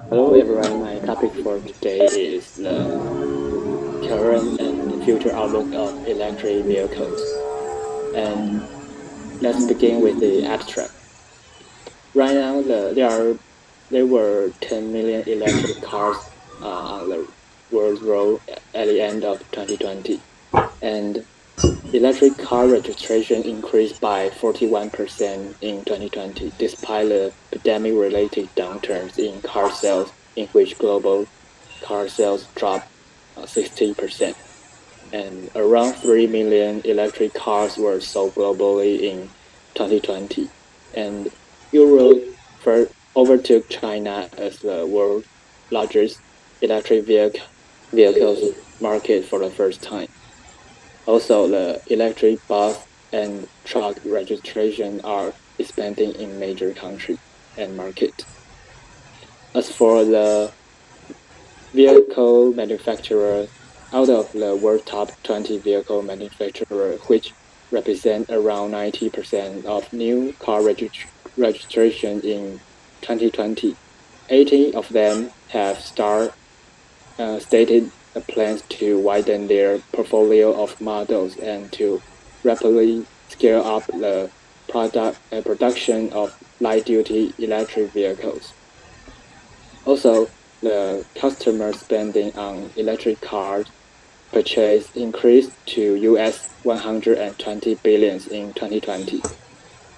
Hello everyone, my topic for today is the current and future outlook of electric vehicles. And let's begin with the abstract. Right now, there were 10 million electric cars on the world road at the end of 2020, and electric car registration increased by 41% in 2020, despite the pandemic-related downturns in car sales, in which global car sales dropped 60%. And around 3 million electric cars were sold globally in 2020. And Europe overtook China as the world's largest electric vehicles market for the first time. Also, the electric bus and truck registration are expanding in major countries and markets. As for the vehicle manufacturers, out of the world top 20 vehicle manufacturers, which represent around 90% of new car registration in 2020, 18 of them have stated plans to widen their portfolio of models and to rapidly scale up the production of light-duty electric vehicles. Also, the customer spending on electric car purchase increased to US 120 billion in 2020.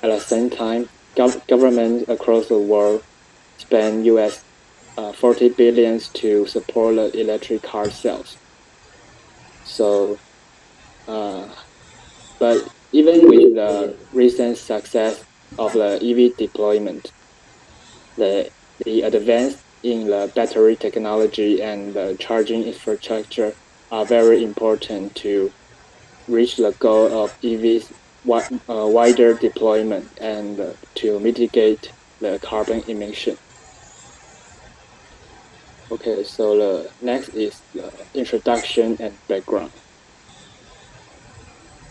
At the same time, governments across the world spend US 40 billion to support the electric car sales. So, uh, but even with the recent success of the EV deployment, the the advance in the battery technology and the charging infrastructure are very important to reach the goal of EV's wider deployment and to mitigate the carbon emission. Okay, so the next is the introduction and background.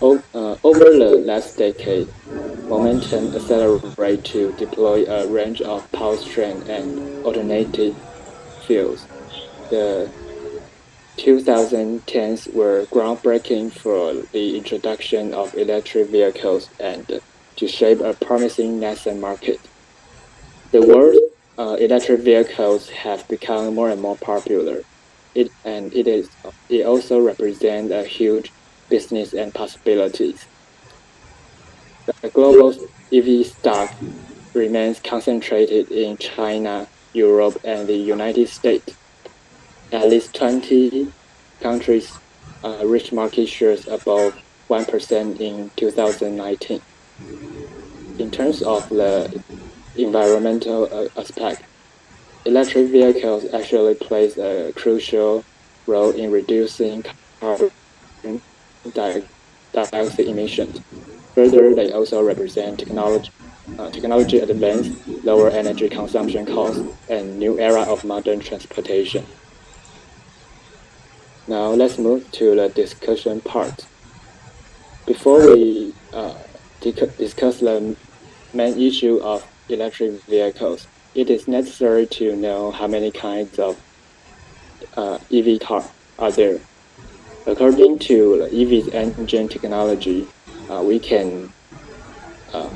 Over the last decade, momentum accelerated to deploy a range of powertrain and alternative fuels. The 2010s were groundbreaking for the introduction of electric vehicles and to shape a promising nascent market. The world's electric vehicles have become more and more popular. It also represents a huge business and possibilities. The global EV stock remains concentrated in China, Europe, and the United States. At least 20 countries reached market shares above 1% in 2019. In terms of the environmental aspect, electric vehicles actually plays a crucial role in reducing carbon dioxide emissions. Further, they also represent technology advance, lower energy consumption costs, and new era of modern transportation. Now let's move to the discussion part. Before we discuss the main issue of electric vehicles, it is necessary to know how many kinds of EV car are there. According to the EV's engine technology, we can uh,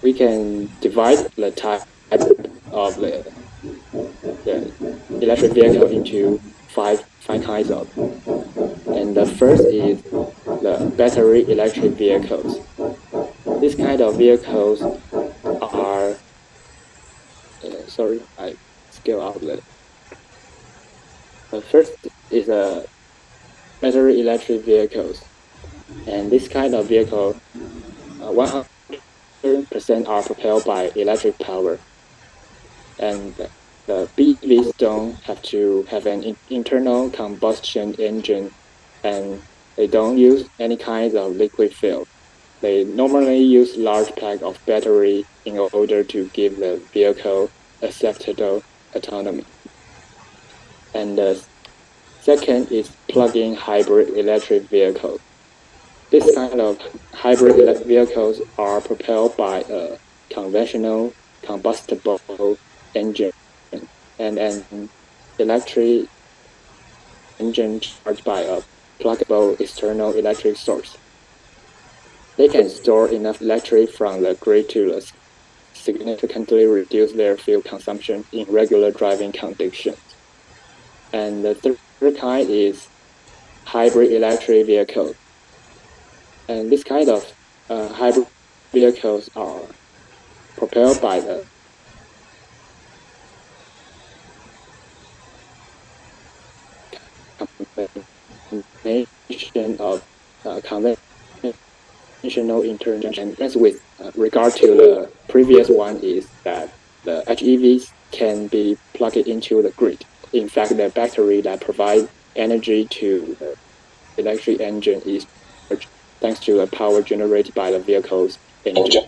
we can divide the type of the electric vehicle into five kinds of. And the first is the battery electric vehicles. This kind of vehicles are sorry, I scale out the. The first is a battery electric vehicles, and this kind of vehicle, 100% are propelled by electric power, and the BEVs don't have to have an internal combustion engine, and they don't use any kinds of liquid fuel. They normally use large pack of battery in order to give the vehicle acceptable autonomy. And the second is plug-in hybrid electric vehicles. This kind of hybrid vehicles are propelled by a conventional combustible engine and an electric engine charged by a pluggable external electric source. They can store enough electricity from the grid to significantly reduce their fuel consumption in regular driving conditions. And the third kind is hybrid electric vehicle. And this kind of hybrid vehicles are propelled by the combination of conventional internal engine. As with regard to the previous one is that the HEVs can be plugged into the grid. In fact, the battery that provides energy to the electric engine is thanks to the power generated by the vehicle's engine.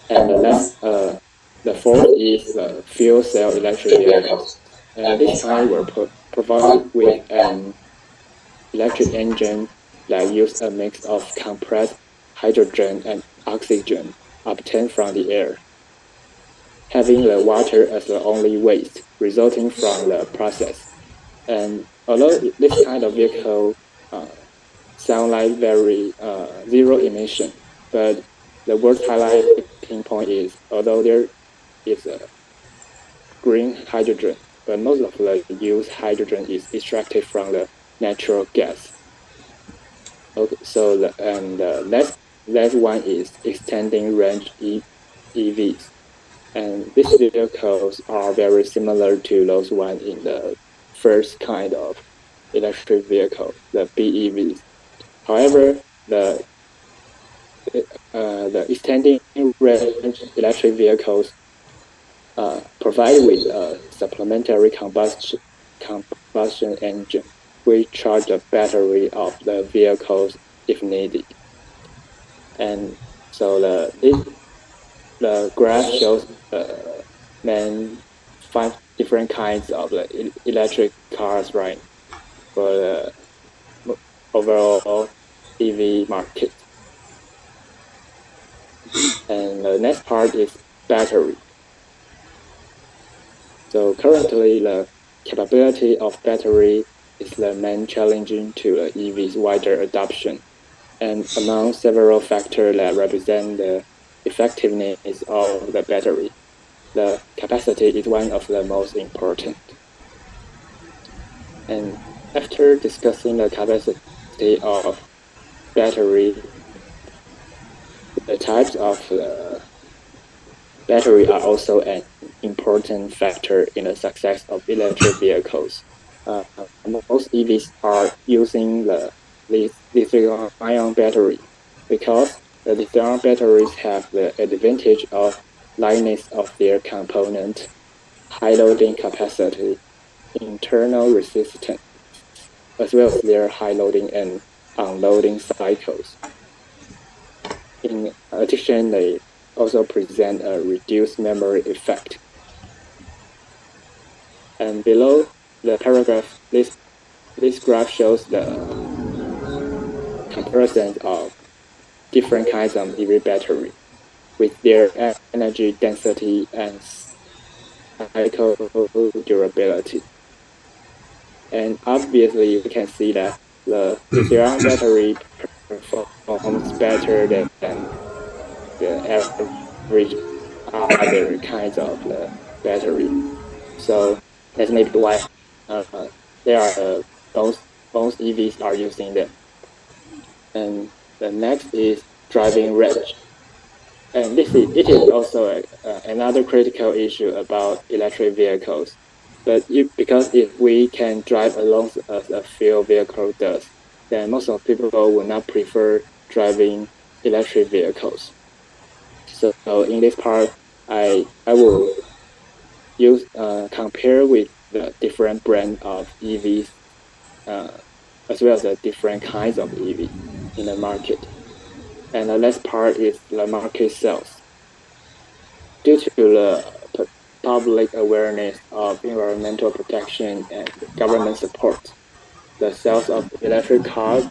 And the fourth is the fuel cell electric vehicles. And this kind will provide with an electric engine that uses a mix of compressed hydrogen and oxygen obtained from the air, having the water as the only waste resulting from the process. And although this kind of vehicle sound like very zero emission, but the worst highlighting point is although there is a green hydrogen, but most of the used hydrogen is extracted from the natural gas. Okay, so the last one is extending range EVs, and these vehicles are very similar to those one in the first kind of electric vehicle, the BEVs. However, the extending range electric vehicles provide with a supplementary combustion engine, which charge the battery of the vehicles if needed. And so the graph shows main 5 different kinds of the electric cars, right, for the overall EV market. And the next part is battery. So currently, the capability of battery is the main challenge to the EV's wider adoption. And among several factors that represent the effectiveness of the battery, the capacity is one of the most important. And after discussing the capacity of battery, the types of the battery are also an important factor in the success of electric vehicles. Most EVs are using the lithium-ion battery because the lithium batteries have the advantage of lightness of their component, high loading capacity, internal resistance, as well as their high loading and unloading cycles. In addition, they also present a reduced memory effect. And below the paragraph, this graph shows the comparison of different kinds of EV battery with their energy density and cycle durability. And obviously, you can see that the lithium battery performs better than the average other kinds of the battery. So that's maybe why there are both EVs are using them. And the next is driving range. And it is also another critical issue about electric vehicles. But because if we can drive along as a fuel vehicle does, then most of people will not prefer driving electric vehicles. So in this part, I will use compare with the different brand of EVs, as well as the different kinds of EV in the market. And the last part is the market sales. Due to the public awareness of environmental protection and government support, the sales of electric cars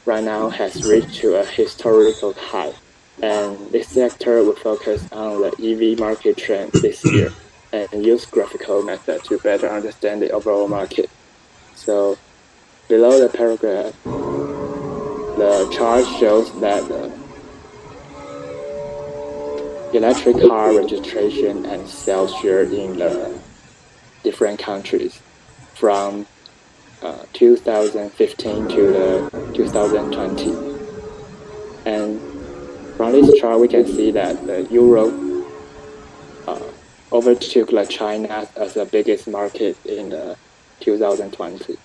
right now has reached to a historical high. And this sector will focus on the EV market trend this year and use graphical method to better understand the overall market. So below the paragraph, the chart shows that the electric car registration and sales share in the different countries from 2015 to the 2020. And from this chart, we can see that Europe uh, overtook like China as the biggest market in 2020.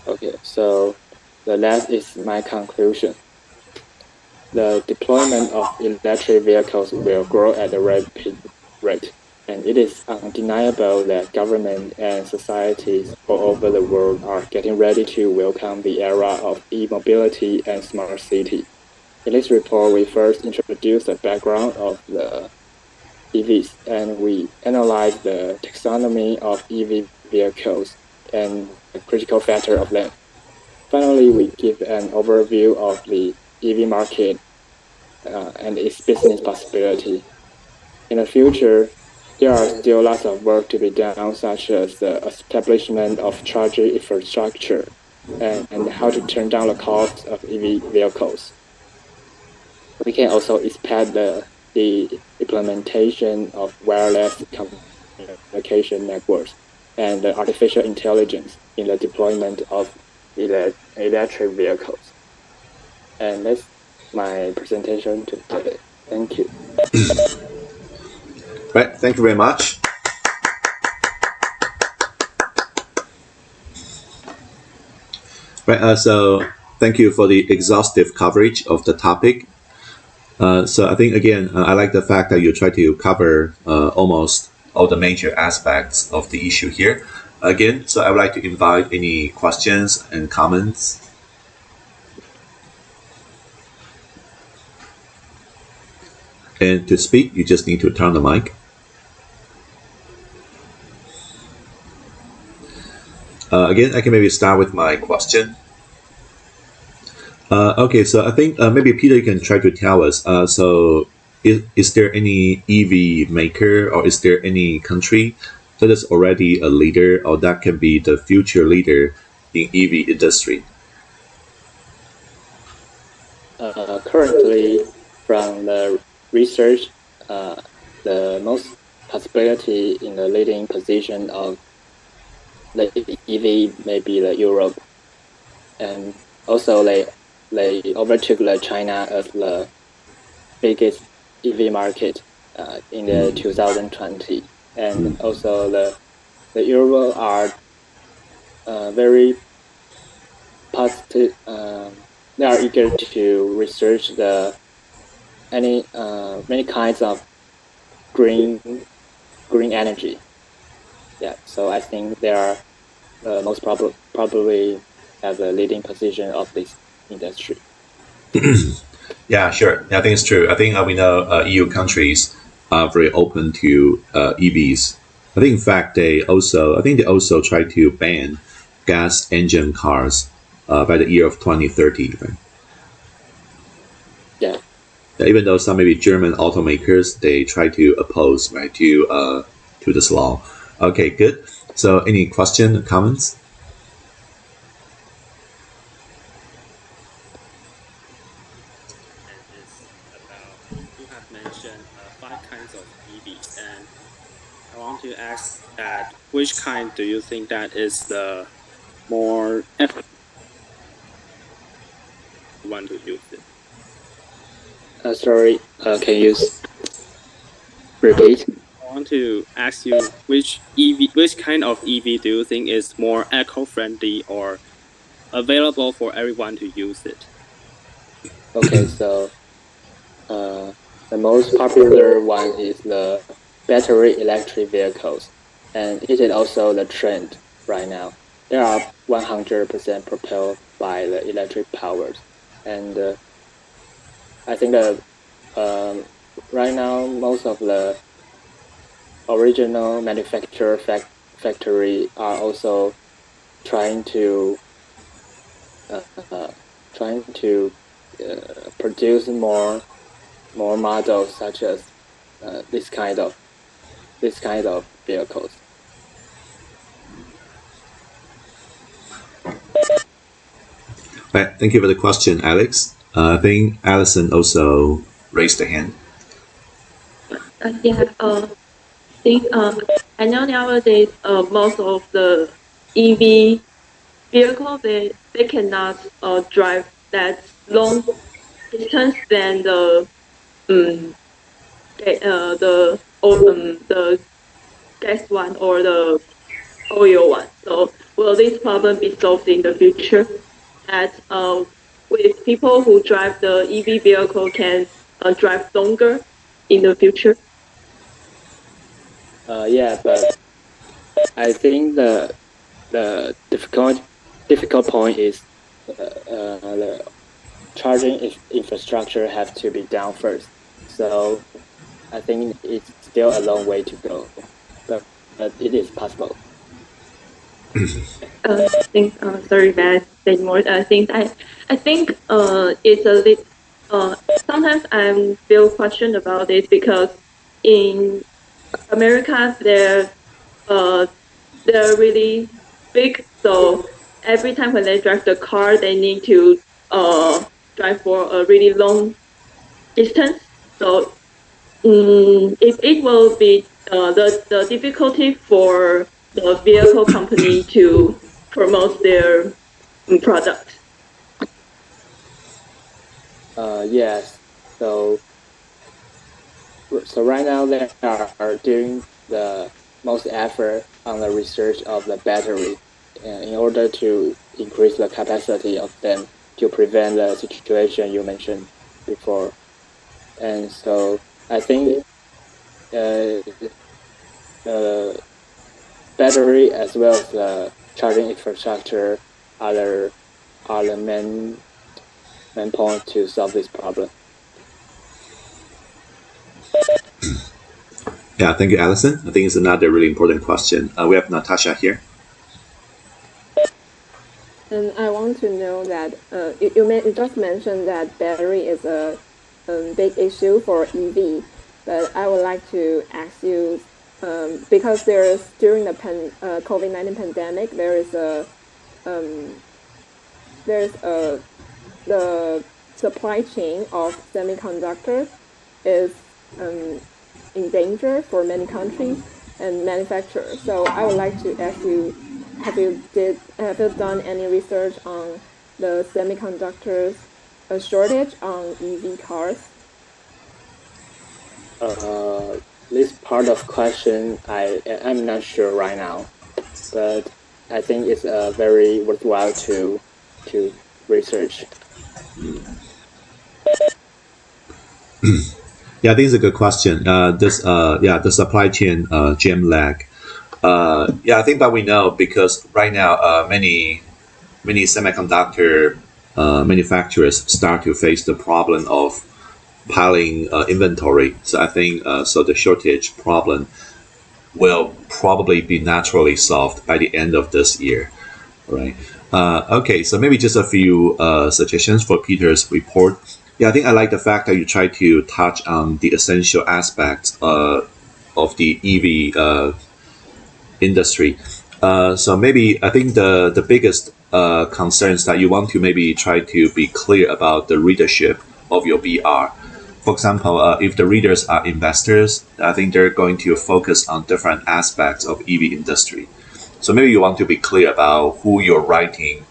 Okay, so the last is my conclusion. The deployment of electric vehicles will grow at a rapid rate, and it is undeniable that government and societies all over the world are getting ready to welcome the era of e-mobility and smart city. In this report, we first introduce the background of the EVs, and we analyze the taxonomy of EV vehicles and the critical factor of them. Finally, we give an overview of the EV market and its business possibility. In the future, there are still lots of work to be done, such as the establishment of charging infrastructure and how to turn down the cost of EV vehicles. We can also expand the implementation of wireless communication networks and artificial intelligence in the deployment of electric vehicles. And that's my presentation today. Thank you. Right. Thank you very much. Right. So thank you for the exhaustive coverage of the topic. So I think again, I like the fact that you try to cover almost all the major aspects of the issue here. Again, so I would like to invite any questions and comments. And to speak, you just need to turn the mic. Again, I can maybe start with my question. Okay, so I think maybe Peter, you can try to tell us. So, is there any EV maker or is there any country that is already a leader or that can be the future leader in EV industry? Currently, from the research, the most possibility in the leading position of the EV may be the Europe, and also they overtook the China as the biggest EV market in the 2020, and also the Europe are very positive. They are eager to research many kinds of green energy. Yeah, so I think they are most probably have the leading position of this industry. Yeah, sure. I think it's true. I think we know EU countries are very open to EVs. I think, in fact, I think they also try to ban gas engine cars by the year of 2030. Right? Yeah. Even though some maybe German automakers they try to oppose right to this law. Okay, good. So, any question, comments? Is about you have mentioned five kinds of EVs, and I want to ask that which kind do you think that is the more one to use it? Sorry, can you repeat? I want to ask you which kind of EV do you think is more eco-friendly or available for everyone to use it? Okay, so the most popular one is the battery electric vehicles, and it is also the trend right now. They are 100% propelled by the electric powers, and I think that right now most of the original manufacturer factory are also trying to uh, trying to produce more models such as this kind of vehicles. Right. Thank you for the question, Alex. I think Alison also raised a hand. I know nowadays most of the EV vehicles they cannot drive that long distance than the gas one or the oil one. So will this problem be solved in the future? That with people who drive the EV vehicle can drive longer in the future? Yeah, but I think the difficult point is the charging infrastructure have to be down first. So I think it's still a long way to go, but it is possible. Sorry, Matt. Say more. I think it's a little. Sometimes I feel questioned about it because in America they're really big. So every time when they drive the car, they need to drive for a really long distance. So if it will be the difficulty for the vehicle company to promote their product. Yes. So right now they are doing the most effort on the research of the battery in order to increase the capacity of them to prevent the situation you mentioned before. And so I think battery as well as the charging infrastructure are the main point to solve this problem. Yeah, thank you, Alison. I think it's another really important question. We have Natasha here. And I want to know that you just mentioned that battery is a big issue for EV, but I would like to ask you because during the COVID-19 pandemic the supply chain of semiconductors is in danger for many countries and manufacturers. So I would like to ask you, have you done any research on the semiconductors shortage on EV cars? This part of question I'm not sure right now, but I think it's very worthwhile to research. Yeah, I think it's a good question. The supply chain gem lag. I think that we know because right now many semiconductor manufacturers start to face the problem of piling inventory. So I think so the shortage problem will probably be naturally solved by the end of this year, right? Okay, so maybe just a few suggestions for Peter's report. Yeah, I think I like the fact that you try to touch on the essential aspects of the EV industry. So maybe I think the biggest concerns that you want to maybe try to be clear about the readership of your BR. For example, if the readers are investors, I think they're going to focus on different aspects of EV industry. So maybe you want to be clear about who you're writing,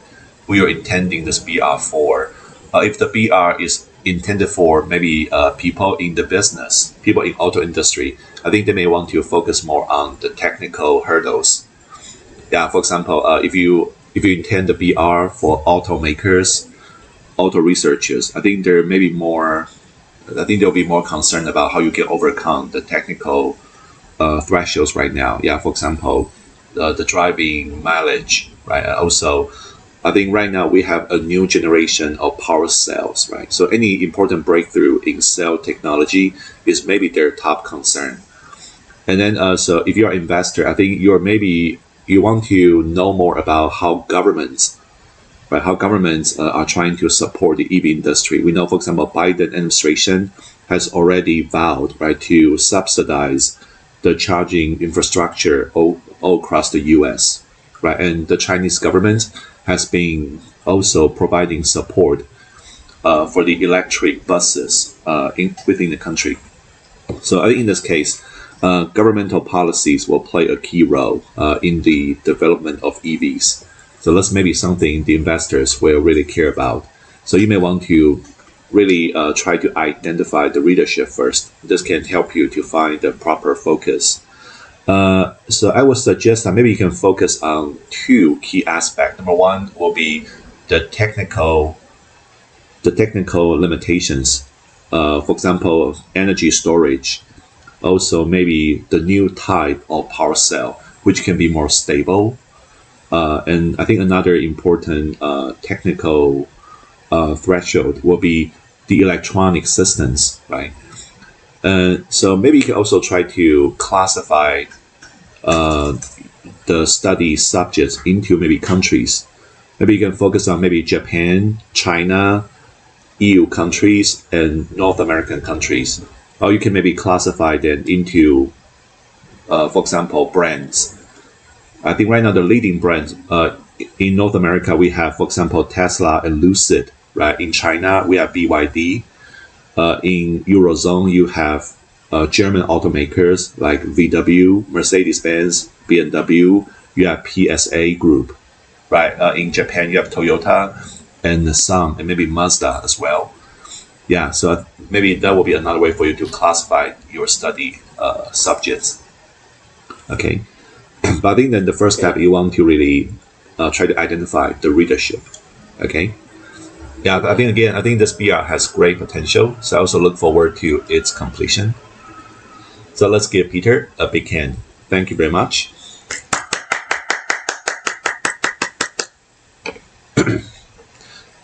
who you're intending this BR for. If the BR is intended for maybe people in the business, people in auto industry, I think they may want to focus more on the technical hurdles. Yeah, for example, if you intend the BR for automakers, auto researchers, I think they'll be more concerned about how you can overcome the technical thresholds right now. Yeah, for example, the driving mileage, right? Also, I think right now we have a new generation of power cells, right? So any important breakthrough in cell technology is maybe their top concern. And then, so if you're an investor, I think you want to know more about how governments right? How governments are trying to support the EV industry. We know, for example, Biden administration has already vowed, right, to subsidize the charging infrastructure all across the U.S., right? And the Chinese government has been also providing support for the electric buses within the country. So I think in this case, governmental policies will play a key role in the development of EVs. So that's maybe something the investors will really care about. So you may want to really try to identify the readership first. This can help you to find the proper focus. So I would suggest that maybe you can focus on two key aspects. Number one will be the technical limitations. For example, energy storage. Also, maybe the new type of power cell, which can be more stable. And I think another important technical threshold will be the electronic systems, right? So maybe you can also try to classify the study subjects into maybe countries. Maybe you can focus on maybe Japan, China, EU countries, and North American countries. Or you can maybe classify them into, for example, brands. I think right now the leading brands in North America, we have, for example, Tesla and Lucid, right? In China, we have BYD. In Eurozone, you have German automakers like VW, Mercedes-Benz, BMW. You have PSA Group, right? In Japan, you have Toyota and Nissan, and maybe Mazda as well. Yeah, so maybe that will be another way for you to classify your study subjects. Okay, but I think then the first step, you want to really try to identify the readership. Okay. Yeah, I think this BR has great potential. So I also look forward to its completion. So let's give Peter a big hand. Thank you very much.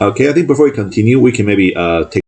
Okay, I think before we continue, we can maybe take